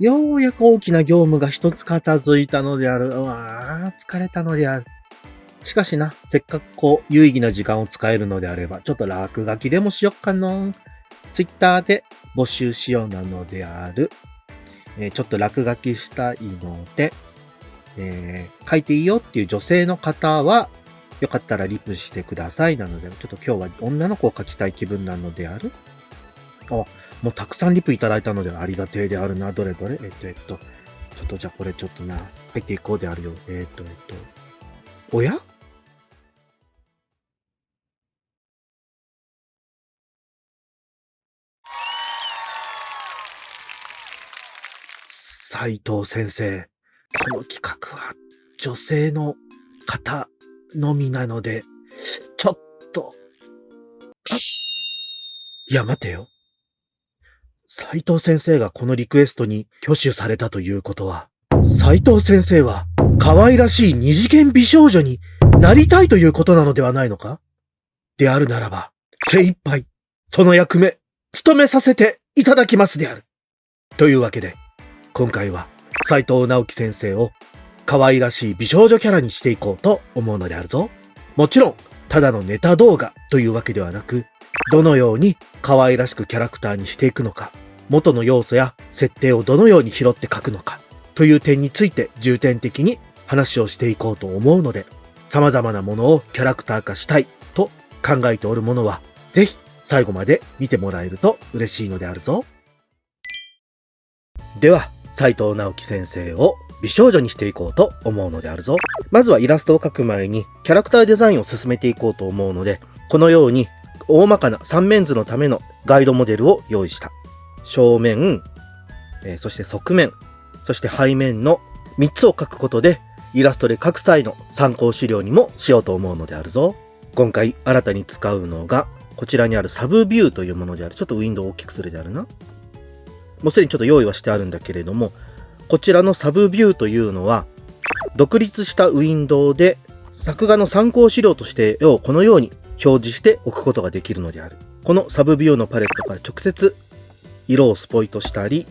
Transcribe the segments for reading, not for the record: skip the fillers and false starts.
ようやく大きな業務が一つ片付いたのである。うわぁ、疲れたのである。しかしな、せっかく有意義な時間を使えるのであれば、ちょっと落書きでもしよっかの。ツイッターで募集しようなのである。ちょっと落書きしたいので、書いていいよっていう女性の方は、よかったらリプしてくださいなので、ちょっと今日は女の子を書きたい気分なのである。もうたくさんリプいただいたのでありがてえであるな。どれどれちょっとじゃあこれちょっとな、書いていこうであるよ。おや斉藤先生、この企画は女性の方のみなので、ちょっと、いや待てよ。斉藤先生がこのリクエストに挙手されたということは、斉藤先生は可愛らしい二次元美少女になりたいということなのではないのか？であるならば、精一杯、その役目、務めさせていただきますである。というわけで、今回は斉藤直樹先生を可愛らしい美少女キャラにしていこうと思うのであるぞ。もちろん、ただのネタ動画というわけではなく、どのように可愛らしくキャラクターにしていくのか、元の要素や設定をどのように拾って書くのか、という点について重点的に話をしていこうと思うので、様々なものをキャラクター化したいと考えておるものは、ぜひ最後まで見てもらえると嬉しいのであるぞ。では、斉藤直樹先生を美少女にしていこうと思うのであるぞ。まずはイラストを描く前にキャラクターデザインを進めていこうと思うので、このように大まかな三面図のためのガイドモデルを用意した。正面、そして側面、そして背面の3つを描くことで、イラストで描く際の参考資料にもしようと思うのであるぞ。今回新たに使うのが、こちらにあるサブビューというものである。ちょっとウィンドウを大きくするであるな。もうすでにちょっと用意はしてあるんだけれども、こちらのサブビューというのは、独立したウィンドウで作画の参考資料として絵をこのように表示しておくことができるのである。このサブビューのパレットから直接色をスポイトしたり、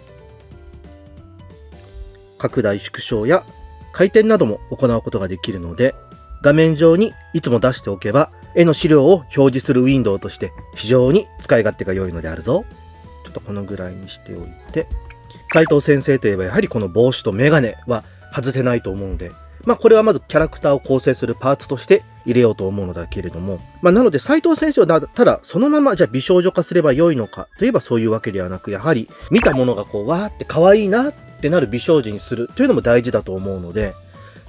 拡大縮小や回転なども行うことができるので、画面上にいつも出しておけば絵の資料を表示するウィンドウとして非常に使い勝手が良いのであるぞ。ちょっとこのぐらいにしておいて、斉藤先生といえばやはりこの帽子とメガネは外せないと思うので、これはまずキャラクターを構成するパーツとして入れようと思うのだけれども、なので斉藤先生はただそのままじゃあ美少女化すれば良いのかといえばそういうわけではなく、やはり見たものがわーって可愛いなってなる美少女にするというのも大事だと思うので、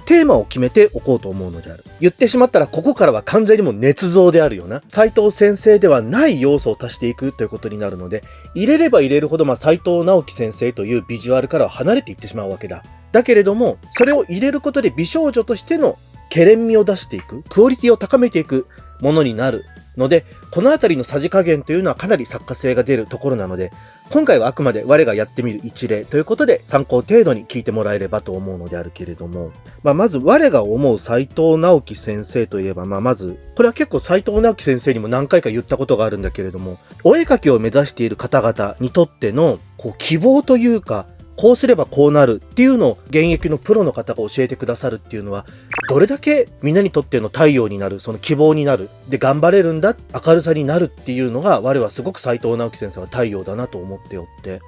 テーマを決めておこうと思うのである。言ってしまったらここからは完全にもう捏造であるよな。斉藤先生ではない要素を足していくということになるので、入れれば入れるほど斉藤直樹先生というビジュアルからは離れていってしまうわけだ。だけれども、それを入れることで美少女としてのケレン味を出していく、クオリティを高めていくものになるので、このあたりのさじ加減というのはかなり作家性が出るところなので、今回はあくまで我がやってみる一例ということで参考程度に聞いてもらえればと思うのであるけれども、まず我が思う斉藤直樹先生といえば、まず、これは結構斉藤直樹先生にも何回か言ったことがあるんだけれども、お絵描きを目指している方々にとっての希望というか、こうすればこうなるっていうのを現役のプロの方が教えてくださるっていうのは、どれだけみんなにとっての太陽になる、その希望になる、で頑張れるんだ、明るさになるっていうのが、我はすごく斉藤直樹先生は太陽だなと思っておって、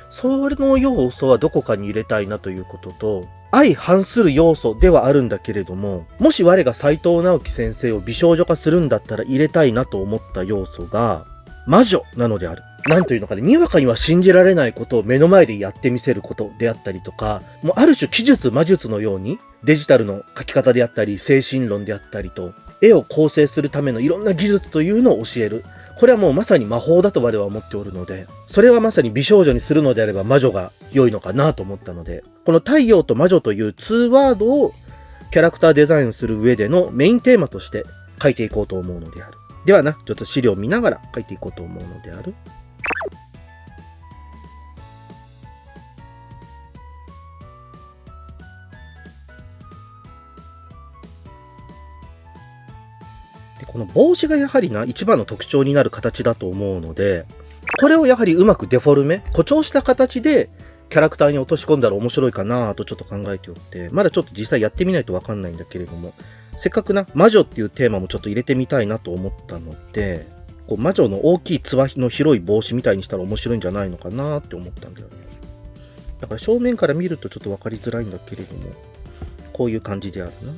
それの要素はどこかに入れたいなということと、相反する要素ではあるんだけれども、もし我が斉藤直樹先生を美少女化するんだったら入れたいなと思った要素が、魔女なのである。なんというのかね、にわかには信じられないことを目の前でやってみせることであったりとか、もうある種奇術魔術のように、デジタルの描き方であったり、精神論であったりと、絵を構成するためのいろんな技術というのを教える。これはもうまさに魔法だと我は思っておるので、それはまさに美少女にするのであれば魔女が良いのかなと思ったので、この太陽と魔女という2ワードをキャラクターデザインする上でのメインテーマとして書いていこうと思うのである。ではな、ちょっと資料を見ながら書いていこうと思うのである。でこの帽子がやはり一番の特徴になる形だと思うので、これをやはりうまくデフォルメ、誇張した形でキャラクターに落とし込んだら面白いかなとちょっと考えておって、まだちょっと実際やってみないとわかんないんだけれども、せっかくな、魔女っていうテーマもちょっと入れてみたいなと思ったので、こう魔女の大きいつばの広い帽子みたいにしたら面白いんじゃないのかなって思ったんだよね。だから正面から見るとちょっとわかりづらいんだけれども、こういう感じであるな。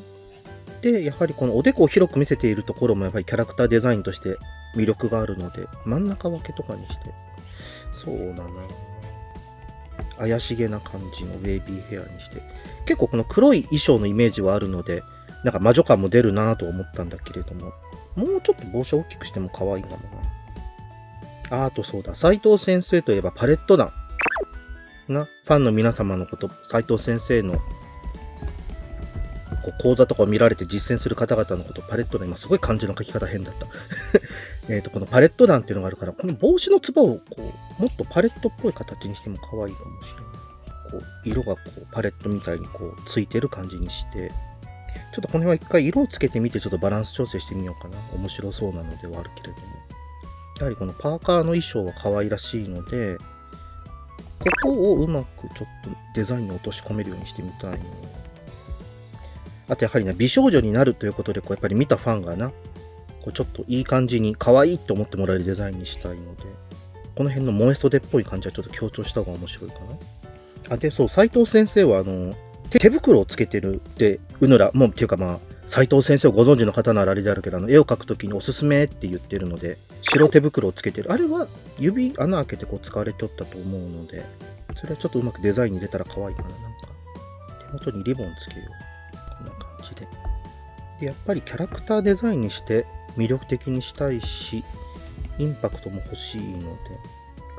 で、やはりこのおでこを広く見せているところもやっぱりキャラクターデザインとして魅力があるので、真ん中分けとかにして、そうだな。怪しげな感じのウェービーヘアにして、結構この黒い衣装のイメージはあるので、なんか魔女感も出るなぁと思ったんだけれども、もうちょっと帽子を大きくしても可愛いかもな。あとそうだ、斉藤先生といえばパレット団。ファンの皆様のこと、斉藤先生の講座とかを見られて実践する方々のこと、パレット団、今すごい漢字の書き方変だった。このパレット団っていうのがあるから、この帽子のつばをもっとパレットっぽい形にしても可愛いかもしれない。色がパレットみたいについてる感じにして、ちょっとこの辺は一回色をつけてみてちょっとバランス調整してみようかな。面白そうなのではあるけれども。やはりこのパーカーの衣装は可愛らしいので、ここをうまくちょっとデザインに落とし込めるようにしてみたいな。あとやはり美少女になるということで、やっぱり見たファンがちょっといい感じに可愛いって思ってもらえるデザインにしたいので、この辺の萌え袖っぽい感じはちょっと強調した方が面白いかな。で、そう、斉藤先生は手袋をつけてるってうぬらもうっていうか斉藤先生をご存知の方ならあれであるけど、絵を描くときにおすすめって言ってるので、白手袋をつけてる。あれは指穴開けて使われておったと思うので、それはちょっとうまくデザインに入れたら可愛いかな。手元にリボンつけよう。こんな感じで。で、やっぱりキャラクターデザインにして魅力的にしたいし、インパクトも欲しいので、やっ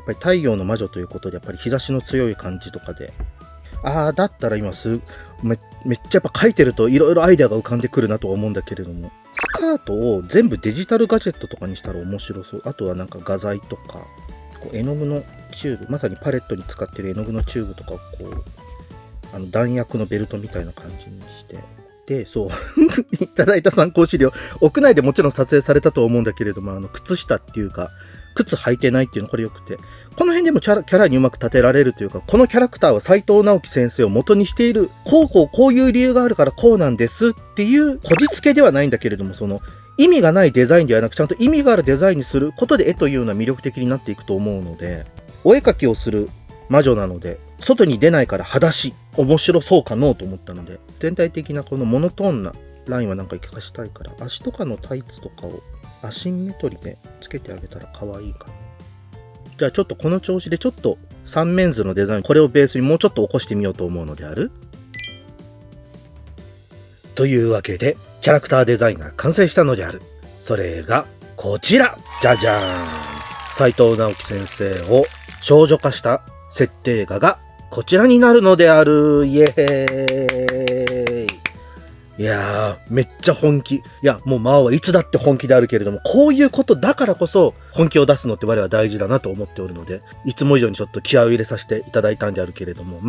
ぱり太陽の魔女ということで、やっぱり日差しの強い感じとかで、だったら今めっちゃやっぱ描いてるといろいろアイデアが浮かんでくるなとは思うんだけれども、スカートを全部デジタルガジェットとかにしたら面白そう。あとはなんか画材とか、絵の具のチューブ、まさにパレットに使ってる絵の具のチューブとかを弾薬のベルトみたいな感じにして、で、そう、いただいた参考資料、屋内でもちろん撮影されたと思うんだけれども、靴下っていうか、靴履いてないっていうのこれよくて、この辺でもキャラにうまく立てられるというか、このキャラクターは斉藤直樹先生を元にしている、こういう理由があるからこうなんですっていうこじつけではないんだけれども、その意味がないデザインではなく、ちゃんと意味があるデザインにすることで絵というのは魅力的になっていくと思うので、お絵描きをする魔女なので、外に出ないから裸足、面白そうかのと思ったので、全体的なこのモノトーンなラインはなんか活かしたいから、足とかのタイツとかをアシンメトリでつけてあげたら可愛いかな。じゃあちょっとこの調子でちょっと三面図のデザイン、これをベースにもうちょっと起こしてみようと思うのである。というわけで、キャラクターデザインが完成したのである。それがこちら。じゃじゃーん。斉藤直樹先生を少女化した設定画がこちらになるのである。イエーイ。いやー、めっちゃ本気。いや、もう魔王はいつだって本気であるけれども、こういうことだからこそ本気を出すのって我は大事だなと思っておるので、いつも以上にちょっと気合を入れさせていただいたんであるけれども、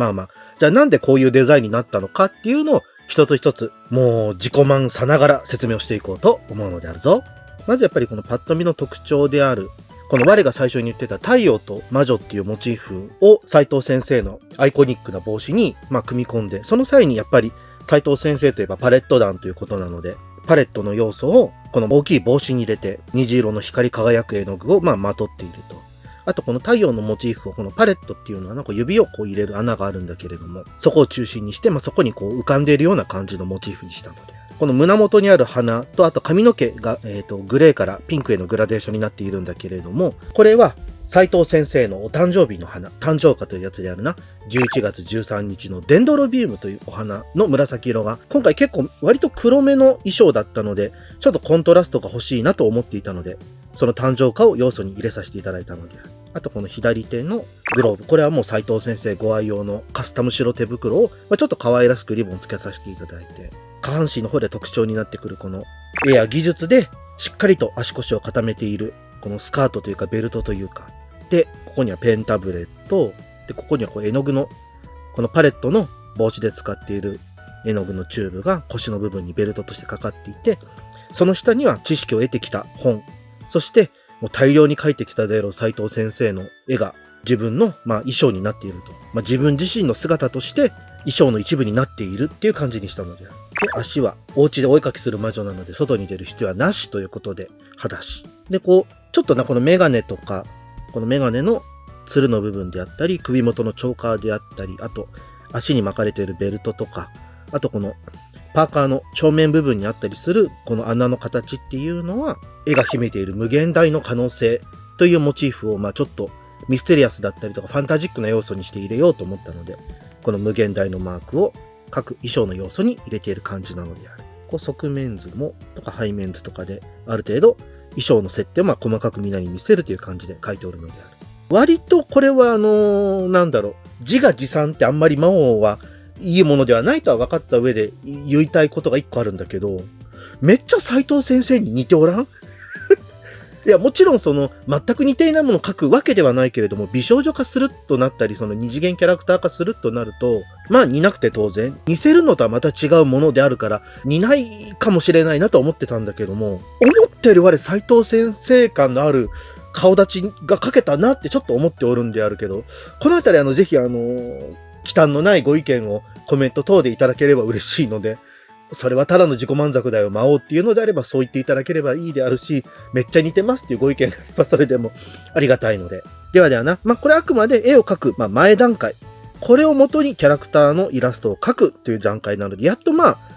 じゃあなんでこういうデザインになったのかっていうのを一つ一つ、もう自己満さながら説明をしていこうと思うのであるぞ。まずやっぱりこのパッと見の特徴である、この我が最初に言ってた太陽と魔女っていうモチーフを斉藤先生のアイコニックな帽子に組み込んで、その際にやっぱり斉藤先生といえばパレット団ということなので、パレットの要素をこの大きい帽子に入れて、虹色の光り輝く絵の具をまとっていると。あとこの太陽のモチーフをこのパレットっていうのは指を入れる穴があるんだけれども、そこを中心にして、そこに浮かんでいるような感じのモチーフにしたので。この胸元にある花と、あと髪の毛が、グレーからピンクへのグラデーションになっているんだけれども、これは斉藤先生のお誕生日の花、誕生花というやつであるな。11月13日のデンドロビウムというお花の紫色が、今回結構割と黒めの衣装だったので、ちょっとコントラストが欲しいなと思っていたので、その誕生花を要素に入れさせていただいたので、あとこの左手のグローブ、これはもう斉藤先生ご愛用のカスタム白手袋を、ちょっと可愛らしくリボンつけさせていただいて、下半身の方で特徴になってくるこの絵や技術でしっかりと足腰を固めているこのスカートというかベルトというか、で、ここにはペンタブレット、で、ここには絵の具の、このパレットの帽子で使っている絵の具のチューブが腰の部分にベルトとしてかかっていて、その下には知識を得てきた本、そしてもう大量に描いてきたであろう斉藤先生の絵が自分の、衣装になっていると。自分自身の姿として衣装の一部になっているっていう感じにしたのである。で、足はお家でお絵かきする魔女なので外に出る必要はなしということで、裸足。で、ちょっとこのメガネとか、このメガネのつるの部分であったり、首元のチョーカーであったり、あと足に巻かれているベルトとか、あとこのパーカーの正面部分にあったりするこの穴の形っていうのは、絵が秘めている無限大の可能性というモチーフをちょっとミステリアスだったりとかファンタジックな要素にして入れようと思ったので、この無限大のマークを各衣装の要素に入れている感じなのである。側面図もとか背面図とかである程度衣装の設定を細かくみんなに見せるという感じで書いておるのである。割とこれは自画自賛ってあんまり魔王はいいものではないとは分かった上で言いたいことが一個あるんだけど、めっちゃ斉藤先生に似ておらんいや、もちろん全く似ていないものを描くわけではないけれども、美少女化するとなったり、二次元キャラクター化するとなると、似なくて当然、似せるのとはまた違うものであるから、似ないかもしれないなと思ってたんだけども、思ったより我斉藤先生感のある顔立ちが描けたなってちょっと思っておるんであるけど、このあたりぜひ忌憚のないご意見をコメント等でいただければ嬉しいので、それはただの自己満足だよ、魔王っていうのであればそう言っていただければいいであるし、めっちゃ似てますっていうご意見があればそれでもありがたいので。ではな、これあくまで絵を描く、前段階。これをもとにキャラクターのイラストを描くという段階なので、やっと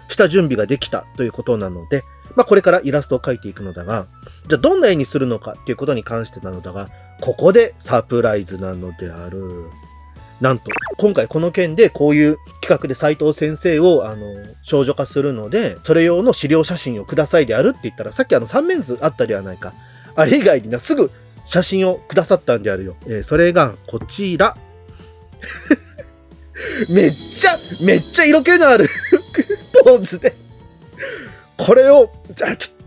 下準備ができたということなので、これからイラストを描いていくのだが、じゃあどんな絵にするのかっていうことに関してなのだが、ここでサプライズなのである。なんと、今回この件でこういう企画で斉藤先生を少女化するので、それ用の資料写真をくださいであるって言ったら、さっき三面図あったではないか。あれ以外にすぐ写真をくださったんであるよ。それがこちら。めっちゃ色気のあるポーズで。これを、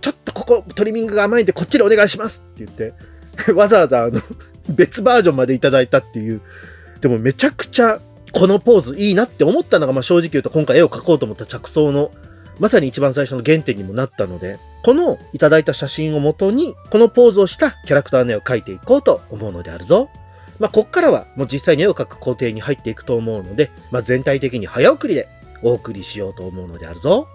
ちょっとここトリミングが甘いんでこっちでお願いしますって言って、わざわざ別バージョンまでいただいたっていう。でもめちゃくちゃこのポーズいいなって思ったのが正直言うと今回絵を描こうと思った着想のまさに一番最初の原点にもなったので、このいただいた写真をもとにこのポーズをしたキャラクターの絵を描いていこうと思うのであるぞ。こっからはもう実際に絵を描く工程に入っていくと思うので、全体的に早送りでお送りしようと思うのであるぞ。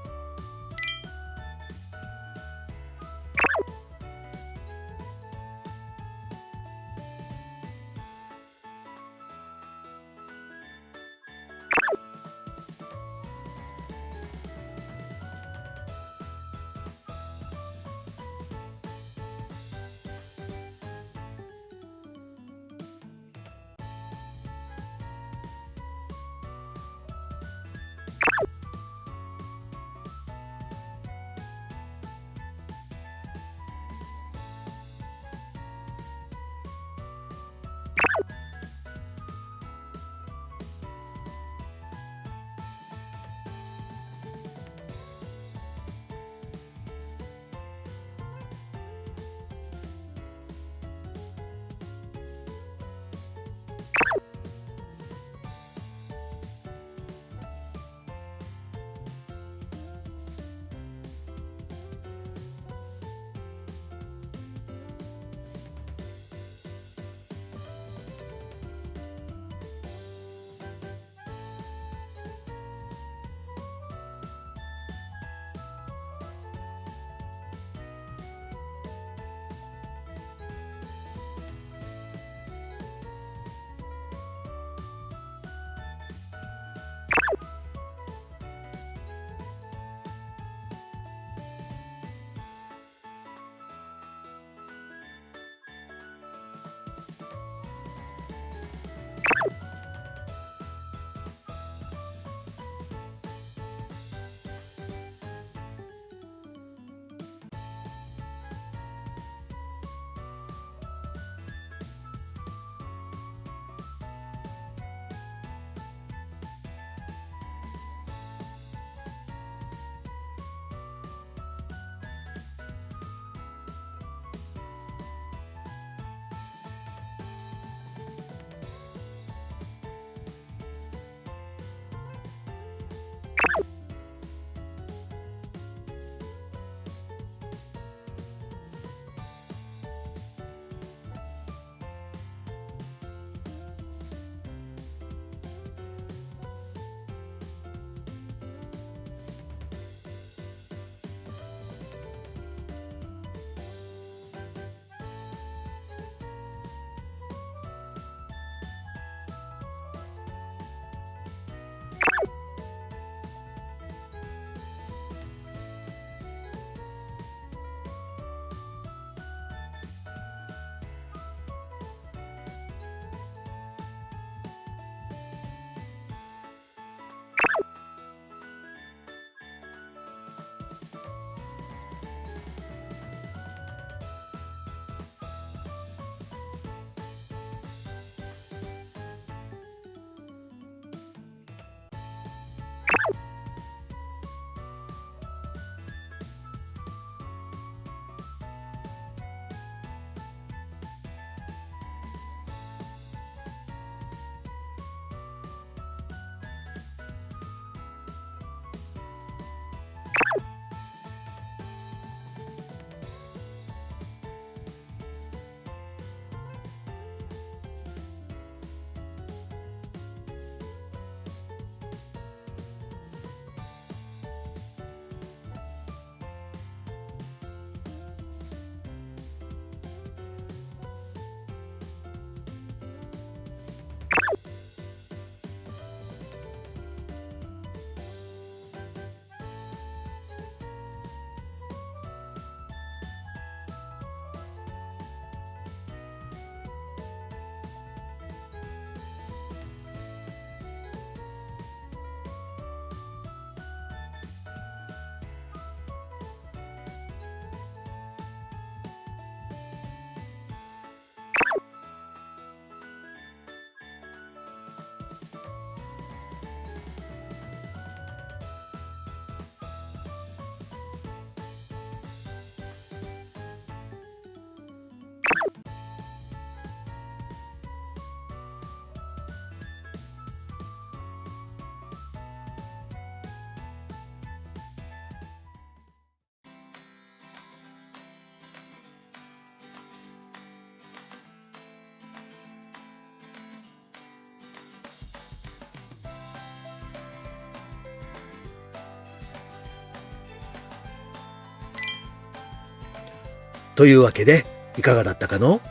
というわけで、いかがだったかの？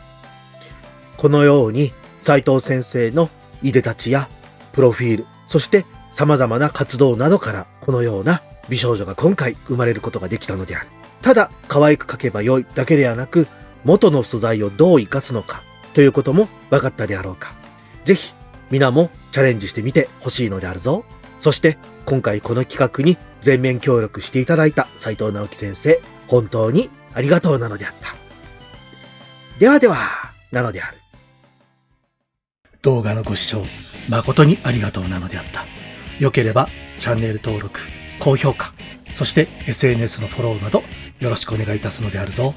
このように、斉藤先生のいでたちやプロフィール、そして様々な活動などから、このような美少女が今回生まれることができたのである。ただ、可愛く描けばよいだけではなく、元の素材をどう活かすのか、ということも分かったであろうか。ぜひ、皆もチャレンジしてみてほしいのであるぞ。そして、今回この企画に全面協力していただいた斉藤直樹先生、本当にありがとうなのであった。ではでは、なのである。動画のご視聴、誠にありがとうなのであった。よければ、チャンネル登録、高評価、そして SNS のフォローなどよろしくお願いいたすのであるぞ。